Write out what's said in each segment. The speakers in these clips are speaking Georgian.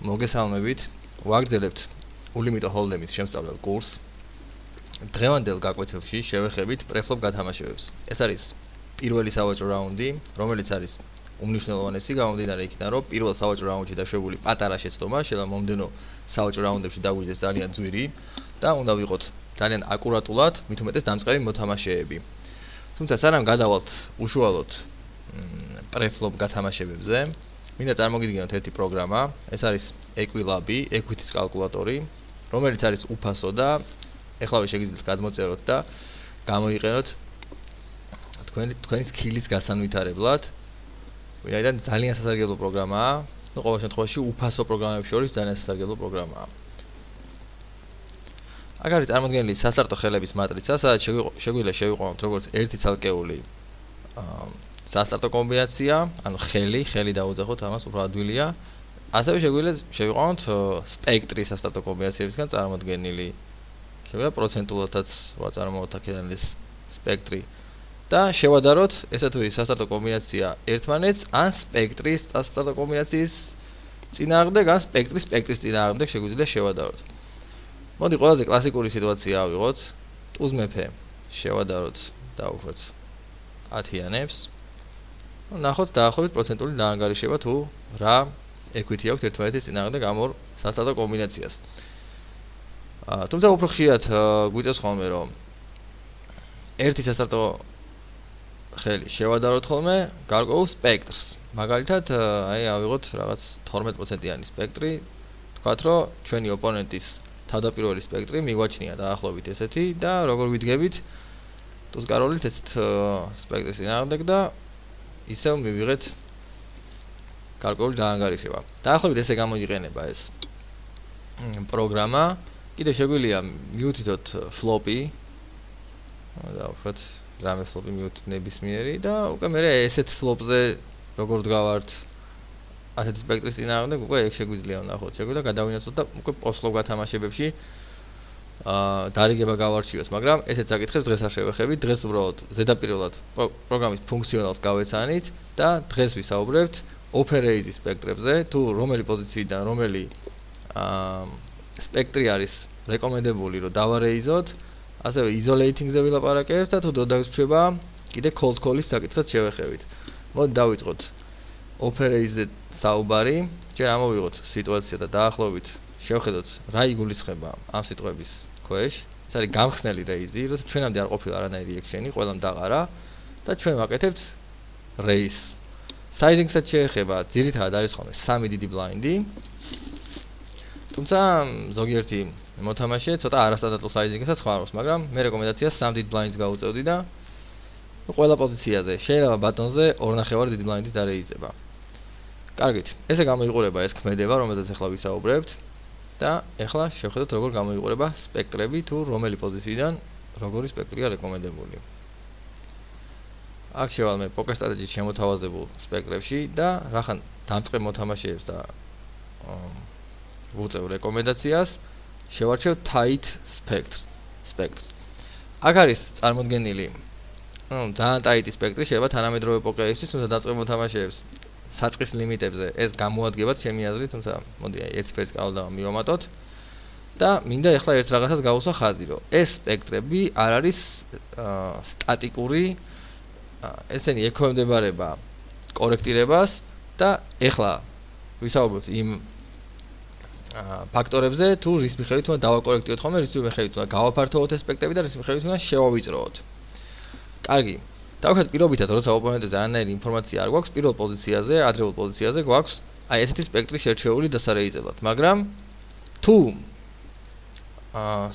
მოგესალმებით. ვაგრძელებთ ულიმიტო ჰოლდემის შემსწავლელ კურსს. დღევანდელ გაკვეთილში შევეხებით პრეფლოპ გათამაშებებს. ეს არის პირველი სავაჭრო რაუნდი, რომელიც არის უმნიშვნელოვანესი გამომდინარე იქიდან, რომ პირველ სავაჭრო რაუნდში დაშვებული პატარა შეცდომა შეიძლება მომდენო სავაჭრო რაუნდებში დაგვიძეს ძალიან ძვირი და უნდა ვიყოთ ძალიან აკურატულად, მით უმეტეს დამწყები მოთამაშეები. თუმცა სანამ გადავალთ უშუალოდ პრეფლოპ გათამაშებებზე, მინდა წარმოგიდგენოთ ერთი პროგრამა, ეს არის Equilab-ი, Equity-ს კალკულატორი, რომელიც არის უფასო და ეხლავე შეგიძლიათ გადმოწეროთ და გამოიყენოთ თქვენი სკილის გასანვითარებლად. ვინაიდან ძალიან სასარგებლო პროგრამაა, ყოველ შემთხვევაში უფასო პროგრამების შორის ძალიან სასარგებლო პროგრამაა. აქ არის წარმოდგენილი სასტარტო ხელების მატრიცა, სადაც შეგვიძლია შევიყვანოთ როგორც ერთი ცალკეული სასტარტო კომბინაცია, ანუ ხელი დაუძახოთ ამას უფრო ადვილია. ასევე შეგვიძლია შევიყვანოთ სპექტრი სასტარტო კომბინაციებისგან წარმოდგენილი. შეგვიძლია პროცენტულადაც ვაწარმოოთ აქედან ეს სპექტრი და შევადაროთ ესა თუ ის სასტარტო კომბინაცია ერთმანეთს ან სპექტრის სასტარტო კომბინაციის წინააღმდეგ ან სპექტრის წინააღმდეგ შეგვიძლია შევადაროთ. მოდი ყველაზე კლასიკური სიტუაცია ავიღოთ. ტუზ მეფე შევადაროთ და უბრალოდ 10-იანებს. ნახოთ დაახლოებით პროცენტული დაანგარიშება თუ რა equity აქვს ერთმანეთის წინააღმდეგ ამ ორ სასტარტო კომბინაციას. თუმცა უფრო ხშირად გვიწევს ხოლმე რომ ერთი სასტარტო ხელი შევადაროთ ხოლმე გარკვეულ სპექტრს. მაგალითად, ავიღოთ რაღაც 12%-იანი სპექტრი, თქვათ რომ ჩვენი ოპონენტის თავდაპირველი სპექტრი მიგვაჩნია დაახლოებით ესეთი და როგორ ვიდგებით ტუზკაროლით ესეთ სპექტრის წინააღმდეგ და ისევ მივიღეთ გარკვეული დაანგარიშება. დაახლოებით ესე გამოიყენება ეს პროგრამა. კიდევ შეგვიძლია მივუთითოთ ფლოპი. და უბრალოდ რამე ფლოპი მივუთით ნებისმიერი და უკვე მე ესეთ ფლოპზე როგორ დგავართ ასეთი სპექტრის წინააღმდეგ უკვე ეგ შეგვიძლია ვნახოთ. შეგვიძლია გადავინაცვლოთ და უკვე პოსტფლოპ გათამაშებებში დარიგება გავარჩიოთ, მაგრამ ესეთ საკითხებს დღეს არ შევეხებით. დღეს უბრალოდ ზედაპირულად პროგრამის ფუნქციონალს გავეცანით და დღეს ვისაუბრებთ ოფერეიზის სპექტრებზე, თუ რომელი პოზიციიდან რომელი სპექტრი არის რეკომენდებული რომ დავარეიზოთ, ასევე isolating-ზე ვილაპარაკებთ და თუ დაგვრჩება კიდე cold call-ის საკითხსაც შევეხებით. მოდი დავიწყოთ ოფერეიზზე საუბარი. ჯერ ამოვიღოთ სიტუაცია და დაახლოებით შევხედოთ რა იგულისხმება ამ სიტყვების ქვეშ. ეს არის გამხსნელი რეიზი, როცა ჩვენამდე არ ყოფილა არანაირი ექშენი, ყველამ დაყარა და ჩვენ ვაკეთებთ რეიზს. Sizing-საც შეეხება, ძირითადად არის ხოლმე 3 დიდი ბლაინდი. თუმცა ზოგიერთი მოთამაშე ცოტა არასტანდარტულ sizing-საც ხმარობს, მაგრამ მე რეკომენდაციას 3 დიდ ბლაინდს გავუწევდი და ყველა პოზიციაზე შეიძლება ბატონზე 2.5 დიდი ბლაინდის დარეიზება. კარგით, ესე გამოიყურება ეს ქმედება, რომელზეც ახლა ვისაუბრებთ და ახლა შევხედოთ როგორ გამოიყურება სპექტრები თუ რომელი პოზიციიდან როგორი სპექტრია რეკომენდებული. აქ შევალმე პოკერ სტრატეჯის შემოთავაზებულ სპექტრებში და რახან დამწყებ მოთამაშეებს და ვუწევ რეკომენდაციას შევარჩევ tight spectrs. აქ არის წარმოდგენილი ძალიან tight სპექტრი, შეიძლება თანამედროვე პოკერისთვის, თუმცა დამწყებ მოთამაშეებს საწყის ლიმიტებზე ეს გამოადგებათ ჩემი აზრით, თუმცა მოდი ერთი ფერის კანონდა მივამატოთ და მინდა ახლა ერთ რაღაცას გავუსვა ხაზი, რომ ეს სპექტრები არ არის სტატიკური, ესენი ექვემდებარება კორექტირებას და ახლა ვისაუბროთ იმ ფაქტორებზე, თუ რის მიხედვით უნდა დავაკორექტიროთ ხოლმე, რის მიხედვით უნდა გავაფართოვოთ ეს სპექტრები და რის მიხედვით უნდა შევავიწროოთ. კარგი. დავუხეთ პირობითად, როცა ოპონენტზე არანაირი ინფორმაცია არ გვაქვს, პირველ პოზიციაზე, ადრეულ პოზიციაზე გვაქვს ესეთი სპექტრი შერჩეული დასარეიზებლად, მაგრამ თუ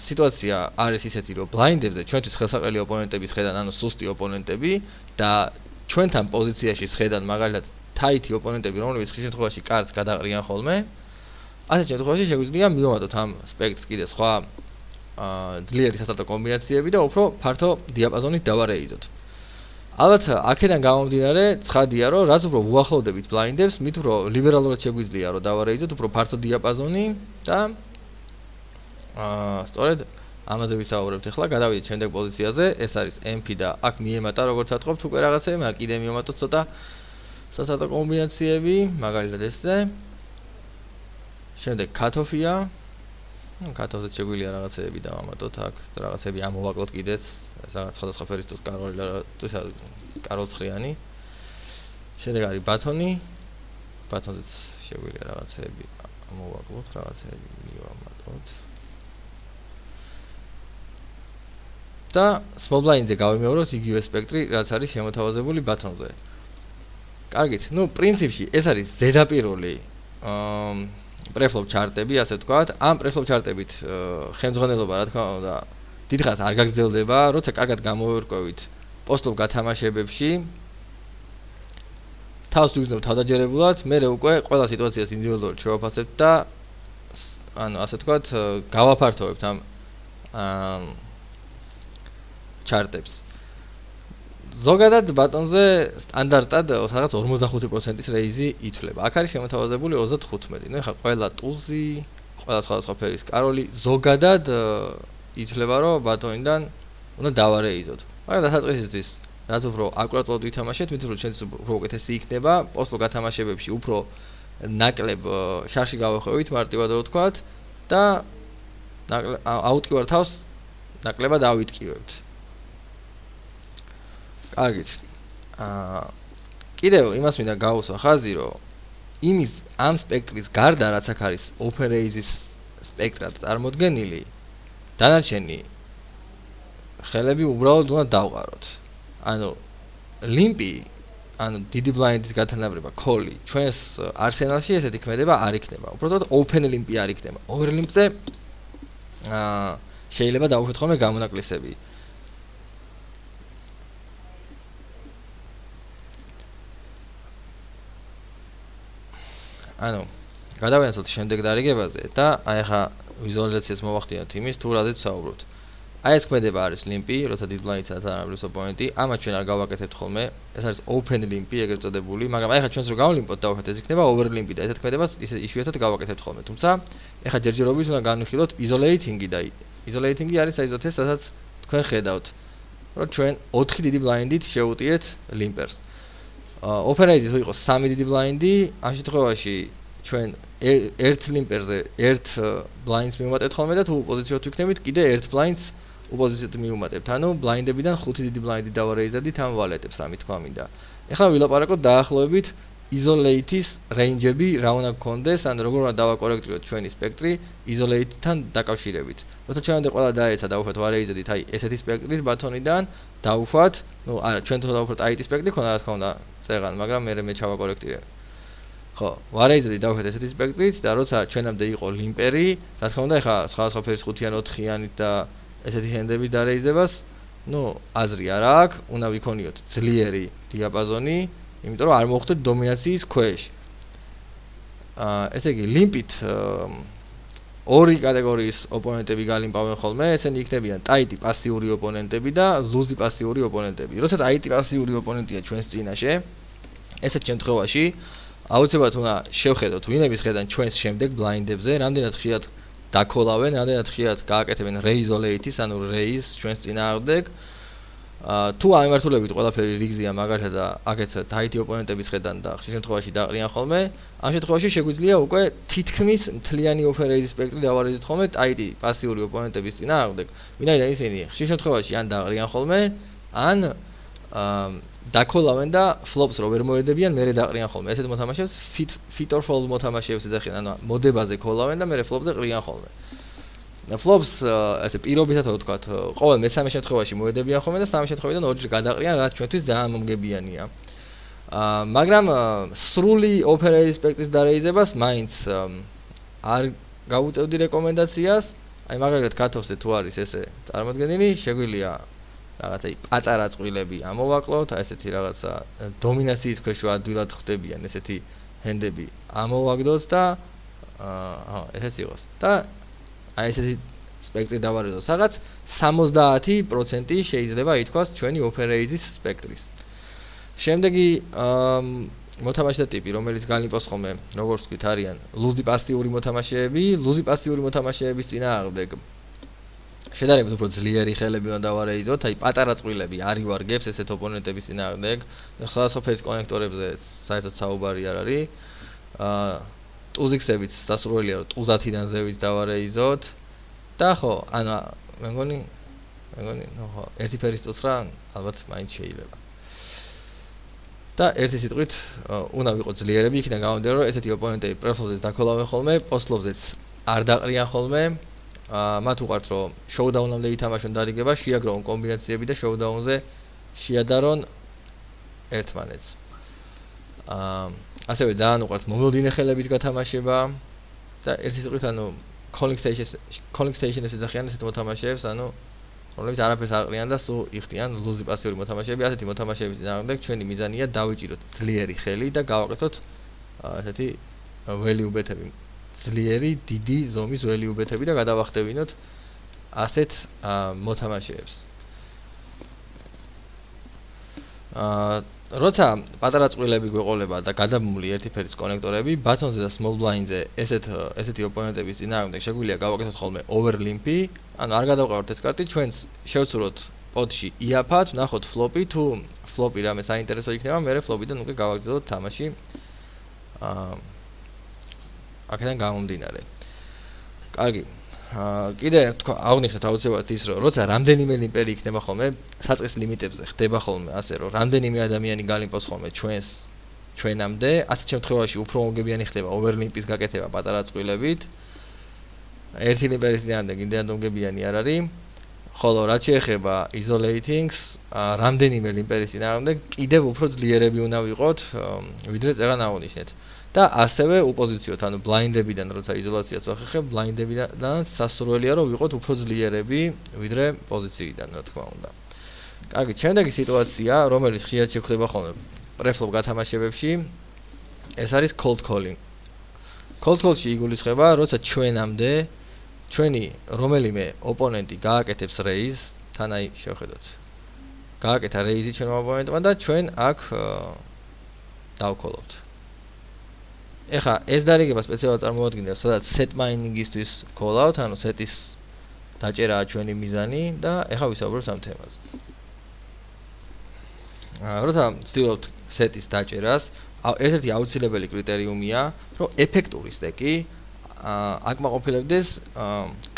სიტუაცია არის ისეთი, რომ ბლაინდებზე ჩვენთვის ხელსაყრელი ოპონენტების ხედან, ანუ სუსტი ოპონენტები და ჩვენთან პოზიციაში შედან მაგალითად tight ოპონენტები, რომლებიც ხშირ შემთხვევაში კარტს გადაყრიან ხოლმე, ასეთ შემთხვევაში შეგვიძლია მივამატოთ ამ სპექტრს კიდე სხვა ძლიერი სასტარტო კომბინაციები და უფრო ფართო დიაპაზონით დავარეიზოთ. ალბათ აქედან გამომდინარე ცხადია რომ რაც უფრო უახლოვდებით ბლაინდებს, მით უფრო ლიბერალურად შეგვიძლია რომ დავარეიზოთ უფრო ფართო დიაპაზონი და სწორედ ამაზე ვისაუბრებთ ახლა. გადავიდეთ შემდეგ პოზიციაზე, ეს არის MP და აქ მიემატა როგორც ვთქვით უკვე რაღაცები, მაგრამ კიდე მივამატოთ ცოტა სასტარტო კომბინაციები, მაგალითად ესე. შემდეგ cut-off-ია. cut-off-ზე შეგვიძლია რაღაცეები დავამატოთ აქ, რაღაცეები ამოვაკლოთ კიდეც, ეს რაღაც სხვადასხვა ფერის თუ კაროლი და კაროლცხრიანი. შემდეგ არის ბათონი. ბათონზეც შეგვიძლია რაღაცეები ამოვაკლოთ, რაღაცეები მივამატოთ. და small blind-ზე გავიმეოროთ იგივე სპექტრი, რაც არის შემოთავაზებული ბათონზე. კარგით, ну, პრინციპში ეს არის ზედაპირული preflop ჩარტები, ასე ვთქვათ. ამ preflop ჩარტებით ხელმძღვანელობა, რა თქმა უნდა, დიდხანს არ გაგრძელდება, როცა კარგად გამოვერკვევით post-flop გათამაშებებში. თავს ვიგრძნობთ თავდაჯერებულად, მერე უკვე ყველა სიტუაციას ინდივიდუალურად შევაფასებთ და ანუ ასე ვთქვათ, გავაფართოვებთ ამ ჩარტებს. ზოგადად ბატონზე სტანდარტად რაღაც 45%-ის რეიზი ითვლება. აქ არის შემოთავაზებული 35. ნუ ეხლა ყველა ტულზი, ყველა სხვადასხვა ფერის კაროლი ზოგადად ითვლება, რომ ბატონიდან უნდა დავარეიზოთ. მაგრამ დასაწყისისთვის რაც უფრო აკურატულად ვითამაშეთ, მით უფრო ჩვენც უფრო უკეთესი იქნება. პოსტლო გათამაშებებში უფრო ნაკლებ შარში გავახვევით, მარტივად რო ვთქვათ და აუტკივარ თავს ნაკლებად ავიტკივებთ. კარგით. კიდევ იმას მინდა გავუსვა ხაზი, რომ იმის ამ სპექტრის გარდა, რაც აქ არის open raise-ის სპექტრად წარმოდგენილი, დანარჩენი ხელები უბრალოდ უნდა დავყაროთ. ანუ limpi, ანუ დიდი ბლაინდის გათანაბრება, call-ი, ჩვენს არსენალში ესეთი ქმედება არ იქნება. უბრალოდ open limpi არ იქნება. over limp-ზე შეიძლება დავუშვათ ხოლმე გამონაკლისები. ანუ გადავინაცვლოთ შემდეგ დარიგებაზე და აი ახლა ვიზუალიზაციას მოვახდინოთ იმის თუ რაზეც საუბრობთ. აი ეს ქმედება არის limpi, როცა დიდ ბლაინდს ათანაბრებს ოპონენტი, ამას ჩვენ არ გავაკეთებთ ხოლმე. ეს არის open limpi, ეგრეთ წოდებული, მაგრამ აი ახლა ჩვენს რო გავლიმპოთ დავუშვათ ეს იქნება over limpi და ესეთ ქმედებას ისე იშვიათად გავაკეთებთ ხოლმე. თუმცა ახლა ჯერჯერობით უნდა განვიხილოთ isolating-ი და isolating-ი არის აი ზოთეს, სადაც თქვენ ხედავთ, რომ ჩვენ 4 დიდი ბლაინდით შევუტიეთ limperს. open raise-ი თუ იყოს 3 დიდი ბლაინდი, ამ შემთხვევაში ჩვენ ერთ limperზე ერთ blinds მივუმატებთ ხოლმე და თუ პოზიციოთ ვიქნებით, კიდე ერთ blinds უპოზიციოდ მივუმატებთ. ანუ ბლაინდებიდან 5 დიდი ბლაინდი დავარეიზებდით ამ ვალეტებს, ამით თქვა მინდა. ეხლა ვილაპარაკოთ დაახლოებით isolate-ის range-ები რა უნდა გქონდეს, ანუ როგორ უნდა დავაკორექტიროთ ჩვენი სპექტრი isolate-თან დაკავშირებით. როცა ჩვენამდე ყველა დაეცა დავუშვათ ვარეიზებდით აი ესეთი სპექტრის ბათონიდან, დავუშვათ, ну არა, ჩვენ თუ დავუშვათ IT სპექტრი ქონდა რა თქმა უნდა წეღან, მაგრამ მე ჩავაკორექტირებ. ხო, ვარეიზებდით დავუშვათ ესეთი სპექტრით და როცა ჩვენამდე იყო limper-ი, რა თქმა უნდა ეხლა სხვადასხვა ფერის 5-იან 4-იანით და ესეთი ჰენდები დარეიზებას, ну აზრი არ აქვს, უნდა ვიქონიოთ ძლიერი დიაპაზონი, იმიტომ რომ არ მოხვდეთ დომინაციის ქვეშ. ესე იგი limp-ით ორი კატეგორიის ოპონენტები გალიმპავენ ხოლმე, ესენი იქნებიან ტაიტი პასიური ოპონენტები და ლუზი პასიური ოპონენტები. როცა ტაიტი პასიური ოპონენტია ჩვენს წინაშე, ესეთ შემთხვევაში აუცილებლად უნდა შევხედოთ ვინების ხედან ჩვენს შემდეგ ბლაინდებზე, რამდენად ხშირად დაქოლავენ, რამდენად ხშირად გააკეთებენ re-isolate-ის, ანუ raise ჩვენს წინააღმდეგ. თუ ამემართულებით ყველაფერი რიგზია მაგალითად და აგეთ ტაიტი ოპონენტების ხედან და ხშირ შემთხვევაში დაყრიან ხოლმე, ამ შემთხვევაში შეგვიძლია უკვე თითქმის მთლიანი open raise სპექტრი დავარეიზოთ ხოლმე ტაიტი პასიური ოპონენტების წინააღმდეგ, ვინაიდან ისინი ხშირ შემთხვევაში ან დაყრიან ხოლმე, ან დაქოლავენ და flops რო ვერ მოედებიან, მერე დაყრიან ხოლმე. ესეთ მოთამაშეებს fit or fold მოთამაშეებს ეძახიან, ანუ მოდებაზე ქოლავენ და მერე flopsზე ყრიან ხოლმე. flops ესე პირობითად ვთქვათ, ყოველ მესამე შემთხვევაში მოედებიან ხოლმე და სამი შემთხვევიდან ორჯერ გადაყრიან, რაც ჩვენთვის ძალიან მომგებიანია. მაგრამ სრული open raise სპექტრის დარეიზებას მაინც არ გავუწევდი რეკომენდაციას. აი მაგალითად cut-off-ზე თუ არის ესე წარმოდგენილი, შეგვიძლია რაღაცა პატარა წვილები ამოვაკლოთ, აი ესეთი რაღაცა დომინაციის ქვეშ რო ადვილად ხდებიან ესეთი ჰენდები ამოვაგდოთ და ესეც იყოს. და აი ესეთი სპექტრი დავარეიზოთ. რაღაც 70% შეიძლება ითქვას ჩვენი open raise-ის სპექტრის. შემდეგი მოთამაშეთა ტიპი, რომელიც გალიმპოს ხოლმე, როგორც ვთქვით, არიან ლუზი პასიური მოთამაშეები, ლუზი პასიური მოთამაშეების წინააღმდეგ შედარებით უფრო ძლიერი ხელები უნდა დავარეიზოთ, აი პატარა წვილები არ ივარგებს ესეთ ოპონენტების წინააღმდეგ. სხვადასხვა ფერის კონექტორებზე საერთოდ საუბარი არ არის. ტუზიქსებით სასურველია რომ ტუზათიდან ზევით დავარეიზოთ და ხო ანუ მე მგონი ხო ერთი ფერის ტუს რა ალბათ მაინც შეიძლება და ერთი სიტყვით უნდა ვიყო ძლიერები იქიდან გამომდინარე რომ ესეთი ოპონენტები პრეფლობზეც დაქოლავენ ხოლმე პოსტლობზეც არ დაყრიან ხოლმე მათ უყვართ რომ შოუდაუნამდე ითამაშონ დარიგება შეაგროვონ კომბინაციები და შოუდაუნზე შეადარონ ერთმანეთს ასევე ძალიან უყვართ მომოდინე ხელებით გათამაშება და ერთი სიტყვით ანუ calling station-ს ეძახიან ესეთ მოთამაშეებს ანუ რომლებიც არაფერს არ ყრიან და სულ იხდიან ლუზი პასიური მოთამაშეები ასეთი მოთამაშეების წინააღმდეგ ჩვენი მიზანია დავიჭიროთ ძლიერი ხელი და გავაკეთოთ ესეთი value bet-ები ძლიერი დიდი ზომის value bet-ები და გადავახტევინოთ ასეთ მოთამაშეებს როცა პატარა წყვილები გვეყოლება და გადაბმული ერთი ფერის კონექტორები ბათონზე და small blind-ზე ესეთი ოპონენტების წინააღმდეგ შეგვიძლია გავაკეთოთ ხოლმე overlimp-ი ანუ არ გადავყავართ ეს კარტი ჩვენს შევცუროთ პოტში იაფად ვნახოთ ფლოპი თუ ფლოპი რამე საინტერესო იქნება მერე ფლოპიდან უკვე გავაგრძელოთ თამაში აქედან გამომდინარე კარგი კიდე თქვა აღნიშნეთ აუცილებლად ის რომ როცა რამდენიმე ლიმპერი იქნება ხოლმე საწყის ლიმიტებზე ხდება ხოლმე ასე რომ რამდენიმე ადამიანი გალიმპოს ხოლმე ჩვენამდე ასეთ შემთხვევაში უფრო მოგებიანი ხდება overlimp-ის გაკეთება პატარა წყვილებით ერთი ლიმპერის წინააღმდეგ იმდენად მოგებიანი არ არის ხოლო რაც შეეხება isolating-ს რამდენიმე ლიმპერის წინააღმდეგ კიდევ უფრო ძლიერები უნდა ვიყოთ ვიდრე წეგან აღნიშნეთ და ასევე უპოზიციოთ ანუ ბლაინდებიდან როცა იზოლაციას ვახერხებ ბლაინდებიდან სასურველია რომ ვიყოთ უფრო ძლიერები ვიდრე პოზიციიდან რა თქმა უნდა. კარგი, შემდეგი სიტუაცია რომელიც ხშირად შეხვდება ხოლმე პრეფლოპ გათამაშებებში ეს არის cold calling. Cold call-ში იგულისხმება როცა ჩვენამდე ჩვენი რომელიმე ოპონენტი გააკეთებს raise თან აი შევხედოთ. გააკეთა raise-ი ჩვენმა ოპონენტმა და ჩვენ აქ დავკოლობთ. ეხა ეს დარიგება სპეციალურად წარმოადგენდა, სადაც set mining-ისთვის call-out, ანუ set-ის დაჭერაა ჩვენი მიზანი და ეხა ვისაუბრებთ ამ თემაზე. როცა ვცდილობთ set-ის დაჭერას, ერთ-ერთი აუცილებელი კრიტერიუმია, რომ ეფექტური სტეკი აკმაყოფილებდეს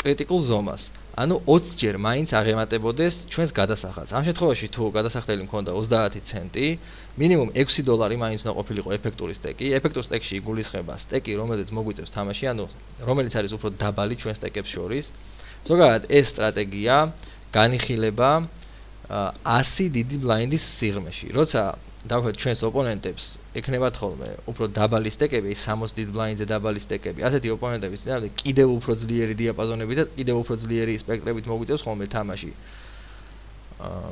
კრიტიკულ ზომას. ანუ 20 ჯერ მაინც აღემატებოდეს ჩვენს გადასახადს. ამ შემთხვევაში თუ გადასახდელი მქონდა 30 ცენტი, მინიმუმ $6 მაინც უნდა ყოფილიყო ეფექტური სტეკი. ეფექტურ სტეკში იგულისხმება სტეკი, რომელზეც მოგვიწევს თამაში, ანუ რომელიც არის უფრო დაბალი ჩვენ სტეკებს შორის. ზოგადად ეს სტრატეგია განიხილება 100 დიდი ბლაინდის სიღრმეში. როცა დავხედოთ ჩვენს ოპონენტებს, ექნებათ ხოლმე უფრო დაბალი სტეკები, 60 დიდ ბლაინდზე დაბალი სტეკები. ასეთი ოპონენტების წინააღმდეგ კიდევ უფრო ძლიერი დიაპაზონები და კიდევ უფრო ძლიერი სპექტრებით მოგვიწევს ხოლმე თამაში.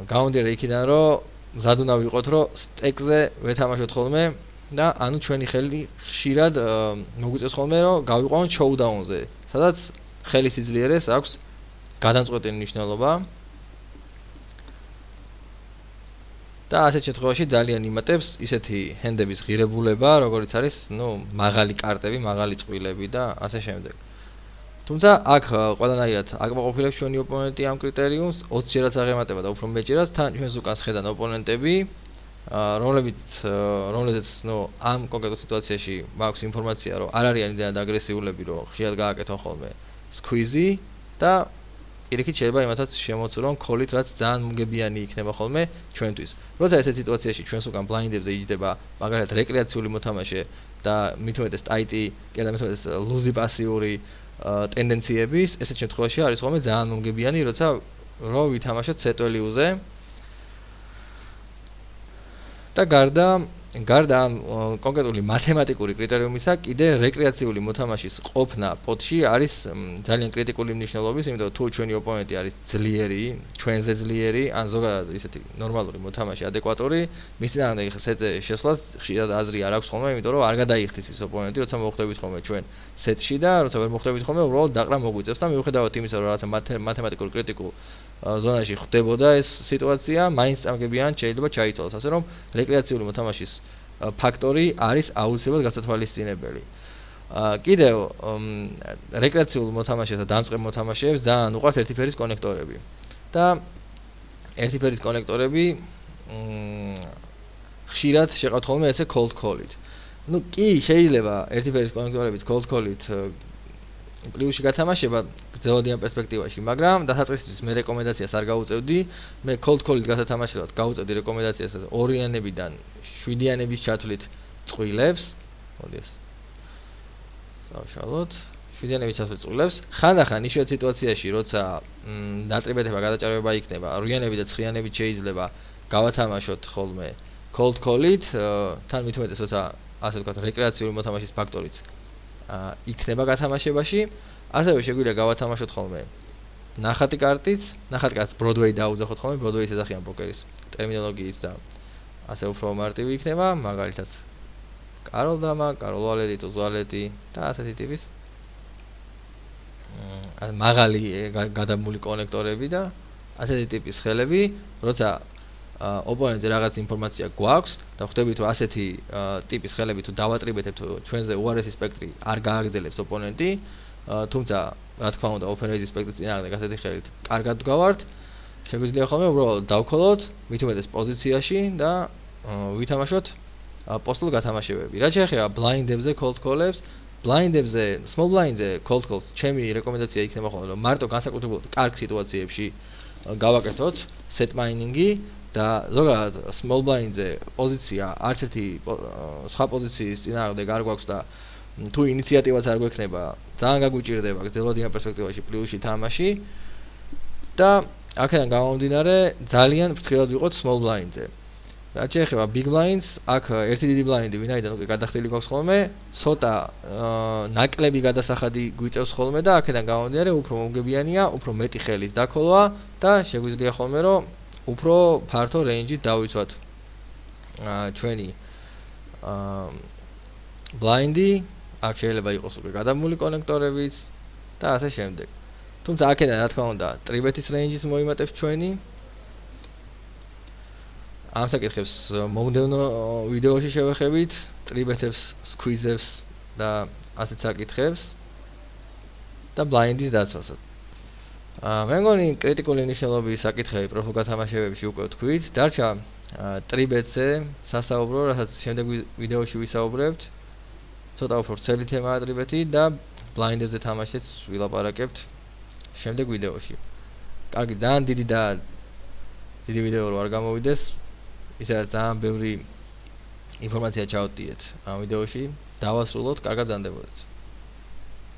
გამომდინარე იქიდან, რომ მზად უნდა ვიყოთ, რომ სტეკზე ვეთამაშოთ ხოლმე და ანუ ჩვენი ხელი ხშირად მოგვიწევს ხოლმე, რომ გავიყვანოთ showdown-ზე, სადაც ხელის სიძლიერეს აქვს გადამწყვეტი მნიშვნელობა. და ასეთ შემთხვევაში ძალიან იმატებს ისეთი ჰენდების ღირებულება, როგორც არის, მაღალი კარტები, მაღალი წყვილები და ასე შემდეგ. თუმცა აქ ყველანაირად აკმაყოფილებს ჩვენი ოპონენტი ამ კრიტერიუმს, 20 ჯერაც აღემატება და უფრო მეტჯერაც თან ჩვენს უკან შედან ოპონენტები, რომლებზეც ამ კონკრეტულ სიტუაციაში მაქვს ინფორმაცია, რომ არ არიან იმდენად აგრესიულები, რომ ხშირად გააკეთონ ხოლმე squeeze და პირიქით შეიძლება იმათაც შემოწურონ call-ით, რაც ძალიან მოგებიანი იქნება ხოლმე ჩვენთვის. როცა ესეთ სიტუაციაში ჩვენს უკან ბლაინდებზე იჯდება მაგალითად რეკრეაციული მოთამაშე და მით უმეტეს ტაიტი, კი და მით უმეტეს ლუზი პასიური ტენდენციების, ესეთ შემთხვევაში არის ხოლმე ძალიან მოგებიანი, როცა რო ვითამაშოთ set value-ზე. და გარდა ამ კონკრეტული მათემატიკური კრიტერიუმისა, კიდე რეკრეაციული მოთამაშის ყოფნა პოტში არის ძალიან კრიტიკული მნიშვნელობის, იმიტომ რომ თუ ჩვენი ოპონენტი არის ძლიერი, ჩვენზე ძლიერი, ან ზოგადად ისეთი ნორმალური მოთამაშე, ადეკვატური, მის წინააღმდეგ სეტზე შესვლას ხშირად აზრი არ აქვს ხოლმე, იმიტომ რომ არ გადაიხდის ის ოპონენტი, როცა მოხვდებით ხოლმე ჩვენ სეტში და როცა ვერ მოხვდებით ხოლმე, უბრალოდ დაყრა მოგვიწევს და მიუხედავად იმისა, რომ რაღაცა მათემატიკურ კრიტიკულ ზონაში ხდებოდა ეს სიტუაცია, მაინც წამგებიან შეიძლება ჩაითვალოს, ასე რომ რეკრეაციული მოთამაშის ფაქტორი არის აუცილებლად გასათვალისწინებელი. კიდევ რეკრეაციულ მოთამაშეს და დამწყებ მოთამაშეებს ძალიან უყვართ ერთი ფერის კონექტორები. და ერთი ფერის კონექტორები ხშირად შეყავთ ხოლმე ესე cold call-ით. ну კი შეიძლება ერთი ფერის კონექტორებით cold call-ით პლუსში გათამაშება გრძელვადიან პერსპექტივაში, მაგრამ დასაწყისისთვის მე რეკომენდაციას არ გაუწევდი. მე cold call-ით გასათამაშებლად გაუწევდი რეკომენდაციას 2-იანებიდან 7-იანების ჩათვლით წყვილებს. მოდი ეს. დავშალოთ. 7-იანების ჩათვლით წყვილებს. ხანდახან იშვიათ სიტუაციაში, როცა დატრიბეთება გადაჭარბება იქნება, 8-იანები და 9-იანებით შეიძლება გავათამაშოთ ხოლმე cold call-ით, თან მით უმეტეს როცა ასე ვთქვათ, რეკრეაციული მოთამაშის ფაქტორიც იქნება გათამაშებაში. ასევე შეგვიძლია გავათამაშოთ ხოლმე ნახატი კარტიც, ნახატი კარტს Broadway დაუძახოთ ხოლმე, Broadway-ის ეძახიან პოკერის ტერმინოლოგიით და ასე უფრო მარტივი იქნება, მაგალითად კაროლ დამა, კაროლ ვალეტი, ტუზ ვალეტი და ასეთი ტიპის მაღალი გადამული კონექტორები და ასეთი ტიპის ხელები, როცა ოპონენტზე რაღაც ინფორმაცია გვაქვს და ხვდებით რომ ასეთი ტიპის ხელები თუ დავატრიბეთებთ ჩვენზე უარესი სპექტრი არ გააგრძელებს ოპონენტი, თუმცა რა თქმა უნდა ოფენერიზის სპექტრის წინააღმდეგ ასეთი ხელით კარგად ვგავართ, შეგვიძლია ხოლმე უბრალოდ დავქოლოთ მით უმეტეს პოზიციაში და ვითამაშოთ პოსტულ გათამაშებები. რაც შეეხება ბლაინდებზე cold call-ებს, ბლაინდებზე, small blind-ზე cold calls, ჩემი რეკომენდაცია იქნება ხოლმე რომ მარტო განსაკუთრებულად კარგ სიტუაციებში გავაკეთოთ set mining-ი და ზოგადად small blind-ზე პოზიცია არც ერთი სხვა პოზიციის წინააღმდეგ არ გვაქვს და თუ ინიციატივაც არ გვექნება, ძალიან გაგვიჭირდება გრძელვადიან პერსპექტივაში პლუსში თამაში და აქედან გამომდინარე ძალიან ფრთხილად ვიყოთ small blind-ზე. რაც შეეხება big blinds, აქ ერთი დიდი ბლაინდი ვინაიდან უკვე გადახდილი გვაქვს ხოლმე, ცოტა ნაკლები გადასახადი გვიწევს ხოლმე და აქედან გამომდინარე უფრო მომგებიანია, უფრო მეტი ხელის დაქოლვა და შეგვიძლია ხოლმე რომ უფრო ფართო რეინჯით დავიცვათ ჩვენი ბლაინდი, აქ შეიძლება იყოს უკვე გადამული კონექტორებიც და ასე შემდეგ. თუმცა აქედან რა თქმა უნდა ტრიბეთის რეინჯის მოიმატებს ჩვენი ამ საკითხებს მომდევნო ვიდეოში შევეხებით, ტრიბეთებს, სკვიზებს და ასეთ საკითხებს და ბლაინდის დაცვასაც. მე მგონი კრიტიკული მნიშვნელობის საკითხები პროფილ გათამაშებებში უკვე ვთქვით, დარჩა ტრიბეთზე სასაუბრო, რასაც შემდეგ ვიდეოში ვისაუბრებთ. ცოტა უფრო ვრცელი თემაა ტრიბეთი და ბლაინდებზე თამაშიც ვილაპარაკებთ შემდეგ ვიდეოში. კარგი, ძალიან დიდი ვიდეო რო არ გამოვიდეს, ისედაც ძალიან ბევრი ინფორმაცია ჩავდიეთ ამ ვიდეოში, დავასრულოთ, კარგად გრძანდებოდეთ.